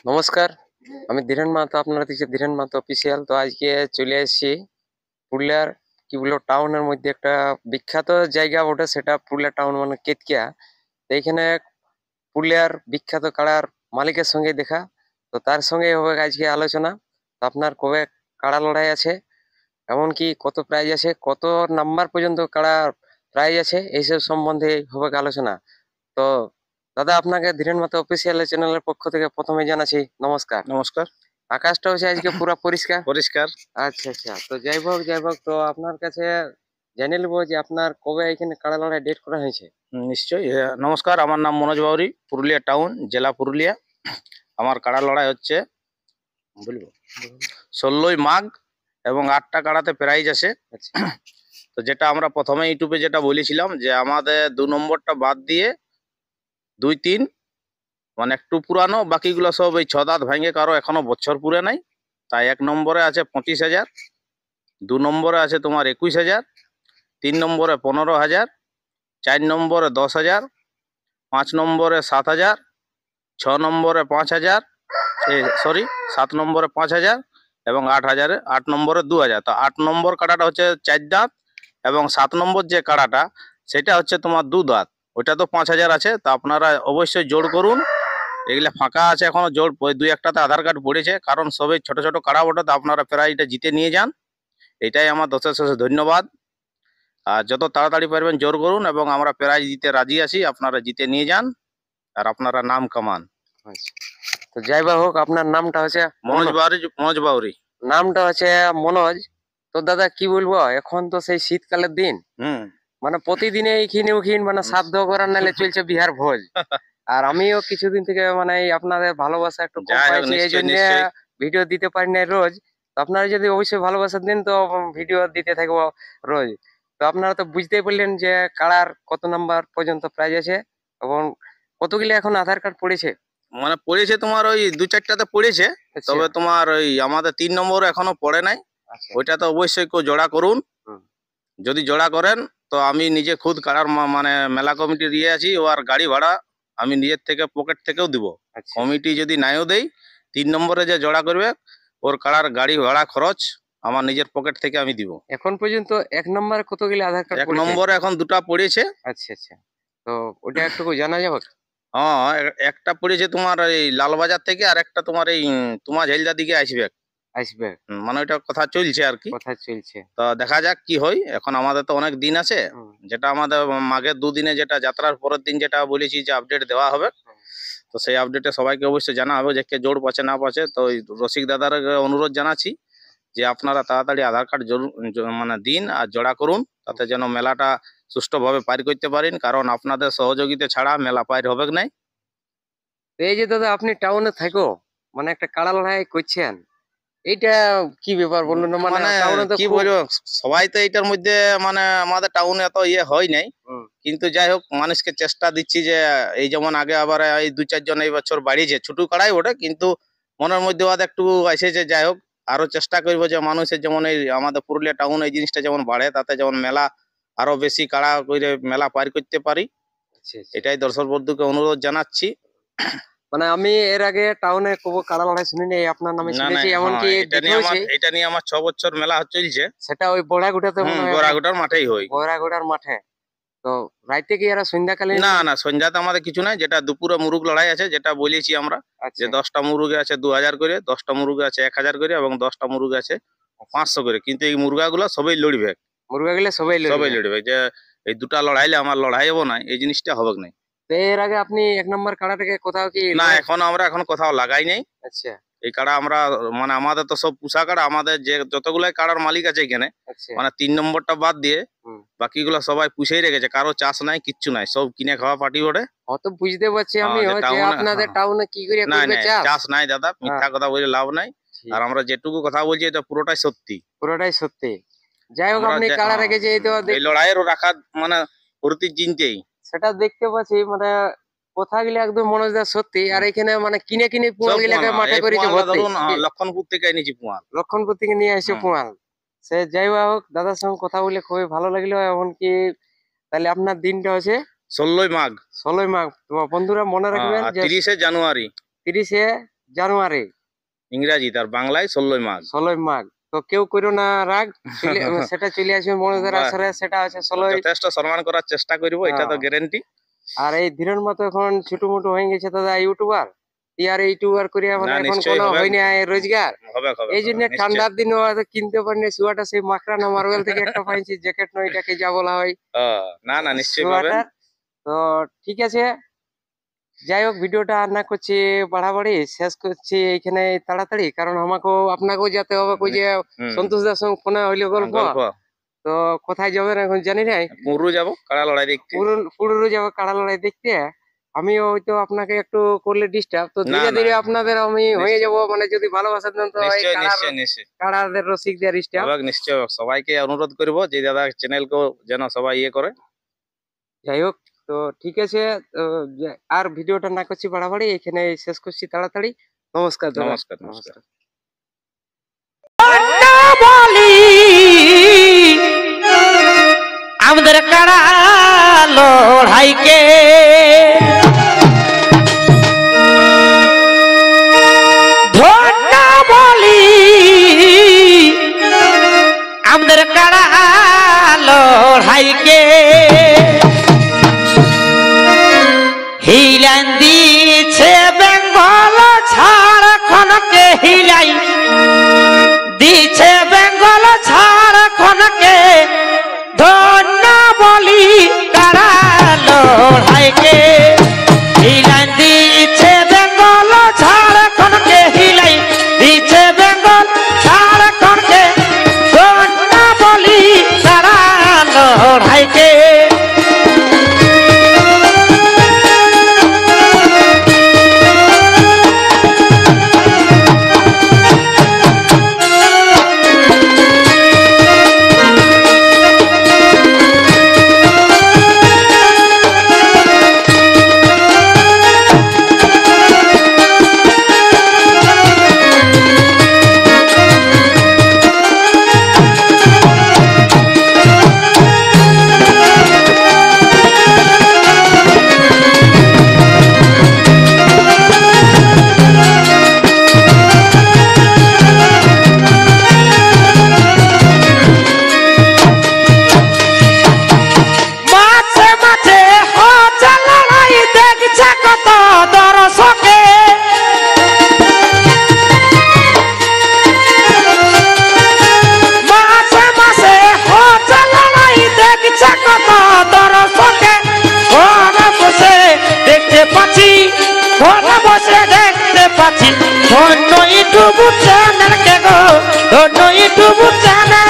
নমস্কার, আমি ধীরেন মাহাতো। আপনারা দেখছেন ধীরেন মাহাতো অফিসিয়াল। তো আজকে চলে এসেছি পুরুলিয়ার কি বলবো টাউনের মধ্যে একটা বিখ্যাত জায়গা ওটা, সেটা পুরুলিয়া টাউন মানে কেতকিয়া। তো এইখানে পুরুলিয়ার বিখ্যাত কাড়ার মালিকের সঙ্গে দেখা, তো তার সঙ্গে হবে আজকে আলোচনা। তো আপনার কবে কাড়া লড়াই আছে, এমনকি কত প্রাইজ আছে, কত নাম্বার পর্যন্ত কাড়া প্রাইজ আছে, এইসব সম্বন্ধে হবে আলোচনা। তো দাদা, আপনাকে ধীরেন মাহাতো অফিসিয়াল চ্যানেলের পক্ষ থেকে প্রথমে জানাচ্ছি নমস্কার। নমস্কার। আকাশটা হচ্ছে আজকে পুরো পরিষ্কার। পরিষ্কার। আচ্ছা আচ্ছা, তো যাই হোক, তো আপনার কাছে জেনে নেবো যে আপনার কবে এখানে কাড়া লড়াই ডেট করা হয়েছে। নিশ্চয়ই। নমস্কার, আমার নাম মনোজ বাউরি, পুরুলিয়া টাউন, জেলা পুরুলিয়া। আমার কাড়া লড়াই হচ্ছে বলবো 16ই মাঘ এবং 8টা কাড়াতে প্রাইজ আছে। আচ্ছা তো যেটা আমরা প্রথমে ইউটিউবে যেটা বলেছিলাম যে আমাদের 2 নম্বরটা বাদ দিয়ে 2, 3 মানে একটু পুরানো, বাকিগুলো সব এই 6 দাঁত ভেঙে, কারো এখনো বছর পুরে নাই। তাই 1 নম্বরে আছে 25,000, 2 নম্বরে আছে তোমার 21,000, 3 নম্বরে 15,000, 4 নম্বরে 10,000, 5 নম্বরে 7,000, 6 নম্বরে 5,000, 7 নম্বরে 5,000 এবং 8 নম্বরে 2,000। তো 8 নম্বর কাড়াটা হচ্ছে 4 দাঁত এবং 7 নম্বর যে কাড়াটা সেটা হচ্ছে তোমার 2 দাঁত। ওইটা তো 5,000 আছে। তো আপনারা অবশ্যই জোর করুন। এগুলা ফাঁকা আছে এখনো, জোর 2-1টাতে আধার কার্ড পড়েছে, কারণ সবাই ছোট ছোট কাড়া ওটাতে আপনারা প্রাইজটা জিতে নিয়ে যান। এটাই আমার দশের ধন্যবাদ। আর যত তাড়াতাড়ি পারবেন জোর করুন এবং আমরা প্রাইজ দিতে রাজি আছি, আপনারা জিতে নিয়ে যান আর আপনারা নাম কামান। আচ্ছা, তো যাই বা হোক, আপনার নামটা হচ্ছে মনোজ বাউরি। নামটা হচ্ছে মনোজ। তো দাদা কি বলবো, এখন তো সেই শীতকালের দিন, মানে প্রতিদিনে এইখানে ওখানে মানে সাধ্য করার নালে চলছে বিহার ভোজ। আর আমিও কিছুদিন থেকে মানে এই আপনাদের ভালোবাসা একটু কম যাই হোক, পাইছি, এই জন্য ভিডিও দিতে পারি না রোজ। তো আপনারা যদি অবশ্যই ভালোবাসা দিন তো ভিডিও দিতে থাকবো রোজ। তো আপনারা তো বুঝতেই পারলেন যে কাড়ার কত নাম্বার পর্যন্ত প্রাইজ আছে এবং কতগুলি এখন আধার কার্ড পড়েছে। মানে পড়েছে তোমার ওই 2-4টাতে পড়েছে, আচ্ছা তবে তোমার ওই আমাদের 3 নম্বর এখনো পড়ে নাই। আচ্ছা। ওইটা তো অবশ্যই কেউ জোড়া করুন। হুম। যদি জোড়া করেন তো আমি নিজে খুদ কাড়ার মানে মেলা কমিটি দিয়ে আছি, ও আর গাড়ি ভাড়া আমি নিজের থেকে পকেট থেকেও দিব। আচ্ছা কমিটি যদি নাইও দেই, 3 নম্বরে যে জোড়া করবে ওর কাড়ার গাড়ি ভাড়া খরচ আমার নিজের পকেট থেকে আমি দিব। এখন পর্যন্ত 1 নম্বরে কতগুলি আধার কার্ড 1 পড়েছে? নম্বরে এখন 2টা পড়েছে। আচ্ছা আচ্ছা, তো ওটা একটু জানা যাবে? হ্যাঁ, একটা পড়েছে তোমার এই লালবাজার থেকে, আর একটা তোমার এই তোমার ঝেলদা দিকে আসবে। আসবে, মানে ওইটা কথা চলছে আর কি। কথা চলছে। তো দেখা যাক কি হয়। এখন আমাদের তো অনেক দিন আছে। হুম, যেটা আমাদের মাঘের 2 দিনে, যেটা যাত্রার পরের দিন যেটা বলেছি যে আপডেট দেওয়া হবে, হুম। তো সেই আপডেটে সবাইকে অবশ্যই জানা হবে যে কে জোর পাচ্ছে না পাচ্ছে। তো ওই রসিক দাদার অনুরোধ জানাচ্ছি যে আপনারা তাড়াতাড়ি আধার কার্ড মানে দিন আর জোড়া করুন, তাতে যেন মেলাটা সুষ্ঠুভাবে পার করতে পারেন, কারণ আপনাদের সহযোগিতা ছাড়া মেলা পার হবে না। তো এই যে দাদা আপনি টাউনে থাকো, মানে একটা কাড়া লড়াই করছেন, এইটা কি ব্যাপার বলুন না? মানে মানে টাউনে তো কি খুব বলবো, সবাই তো এটার মধ্যে মানে আমাদের টাউনে এত ইয়ে হয় নাই। হুম, কিন্তু যাই হোক, মানুষকে চেষ্টা দিচ্ছি যে এই যেমন আগে আবার এই 2-4 জন এই বছর বাড়িয়েছে, ছোট কাড়াই ওঠে, কিন্তু মনের মধ্যে ওদের একটু এসেছে। যাই হোক, আরো চেষ্টা করবো যে মানুষের যেমন এই আমাদের পুরুলিয়া টাউন এই জিনিসটা যেমন বাড়ে, তাতে যেমন মেলা আরো বেশি কাড়া করে মেলা পার করতে পারি। আচ্ছা, আচ্ছা। এটাই দর্শক বন্ধুকে অনুরোধ জানাচ্ছি। মানে আমি এর আগে টাউনে কোনো কাড়া লড়াই শুনিনি, এই আপনার নামে না না, শুনেছি, হ্যাঁ, এমনকি দেখেওছি। এটা নিয়ে আমার 6 বছর মেলা চলছে। সেটা ওই বড়াগুটাতে মনে হয়, গোড়াঘাটার মাঠেই হয়। বড়াগুটার মাঠে। তো রাইতে কি এরা সন্ধ্যাকালীন? না না, সন্ধ্যাতে আমাদের কিছু নাই। যেটা দুপুরে মুরুগ লড়াই আছে, যেটা বলেছি আমরা, যে আচ্ছা 10টা মুরুগে আছে 2,000 করে, 10টা মুরুগে আছে 1,000 করে এবং 10টা মুরুগে আছে 500 করে। কিন্তু এই মুরগাগুলো সবাই লড়বে, মুরগা গেলে সবাই সবাই লড়বে। লড়বে। যে এই 2টা লড়াইলে আমার লড়াই হবো না, এই জিনিসটা হবে না। তো এর আগে আপনি 1 নম্বর কাড়াটাকে কোথাও কি না, আমরা এখন কোথাও লাগাই নাই। আচ্ছা এই কাড়া আমরা মানে আমাদের তো সব পুষা কাড়া, আমাদের যে যতগুলাই কাড়ার মালিক আছে এখানে, আচ্ছা। মানে 3 নম্বরটা বাদ দিয়ে হুম। বাকিগুলো সবাই পুষেই রেখেছে। কারো চাষ নাই, কিচ্ছু নাই, সব কিনে খাওয়া পার্টি ওঠে। অত বুঝতে পারছি আমি যে যে টাউনে, আপনাদের টাউনে কি করে নাই করবে নাই, চাষ। চাষ নাই দাদা, হ্যাঁ, মিথ্যা কথা বলে লাভ নাই। ঠিক, আর আমরা যেটুকু কথা বলছি এটা পুরোটাই সত্যি। পুরোটাই সত্যি। যাই হোক, আমরা আপনি কাড়া রেখেছে এই তো এই লড়াইয়ের রাখা মানে প্রতি চিনতেই। সেটা দেখতে পাচ্ছি, মানে কথা গেলে একদম মনোজদার সত্যি। আর এখানে মানে কিনে কিনে পুয়াল সব গিলাকে মাঠে এই করেছে পোয়ালটা ভর্তি। ধরুন লক্ষণপুর থেকে এনেছি পোয়াল। লক্ষণপুর থেকে নিয়ে এসে হুম। পুয়াল। সে যাই হোক, দাদার সঙ্গে কথা বলে খুবই ভালো লাগলো। এমনকি তাহলে আপনার দিনটা হচ্ছে 16ই মাঘ 16ই মাঘ। তো বন্ধুরা মনে রাখবেন আর যে 30শে জানুয়ারি। 30শে জানুয়ারি, ইংরাজি তার বাংলায় 16ই মাঘ। 16ই মাঘ। তো কেউ করো না রাগ, সেটা চলে আসবে মনোদের বাহ। আসরে, সেটা আছে 16ই। যথেষ্ট সম্মান করার চেষ্টা করব, এটা তো হ্যাঁ। গ্যারেন্টি। আর এই ধীরেন মাতো এখন ছোট মোটো হয়ে গেছে দাদা ইউটিউবার, আর ইউটিউবার করিয়া মানে না, এখন নিশ্চয়ই কোনো হবে। হয় না রোজগার। হবে হবে এই জন্য নিশ্চয়ই। ঠান্ডার দিনে হয়তো কিনতে পারিনি শুয়াটা, সেই মাকড়ানা মার্বেল থেকে একটা পাইছি, জ্যাকেট নয় এটাকে যা বলা হয় না না, নিশ্চয়ই পাবেন। শুয়াটার। তো ঠিক আছে, যাই হোক ভিডিওটা আর না করছি বাড়াবাড়ি, শেষ করছি এইখানে তাড়াতাড়ি, কারণ আমাকেও আপনাকেও যেতে হবে। ওই যে হুম। সন্তোষ দার সঙ্গে ফোনে হইলো গল্প, গল্প তো কোথায় যাবেন এখন জানি নাই। পুরু যাব কাড়া লড়াই দেখতে। পুরো যাবো কাড়া লড়াই দেখতে। আমিও হয়তো আপনাকে একটু করলে ডিস্টার্ব, তো না, ধীরে না, ধীরে আপনাদের আমি হয়ে নিশ্চয়ই। যাব, মানে যদি ভালোবাসা দেন তো এই নিশ্চয়ই নিশ্চয়ই নিশ্চয়ই কাড়াদের রসিক দিয়ে ডিস্টার্ব। হবে, নিশ্চয়ই হবে। সবাইকে অনুরোধ করব যে দাদা চ্যানেলকে যেন সবাই ইয়ে করে। যাই হোক, তো ঠিক আছে, তো আর ভিডিওটা না করছি বাড়াবাড়ি, এখানে শেষ করছি তাড়াতাড়ি। নমস্কার দাদা। নমস্কার নমস্কার। বলি আমাদের কাড়া লড়াইকে ধন্য বলি আমাদের কাড়া লড়াইকে হিলান দিছে বেঙ্গল ঝাড়খণ্ডকে হিলাই দিছে বেঙ্গল ঝাড়খণ্ডকে ধন্য বলি কারা লড়াইকে হিলাই দিছে বেঙ্গল ঝাড়খণ্ডকে হিলাই দিছে বেঙ্গল ঝাড়খণ্ডকে ধন্য বলি কারা লড়াইকে ধন্য ইউটিউব চ্যানেল কে গো, ধন্য ইউটিউব চ্যানেল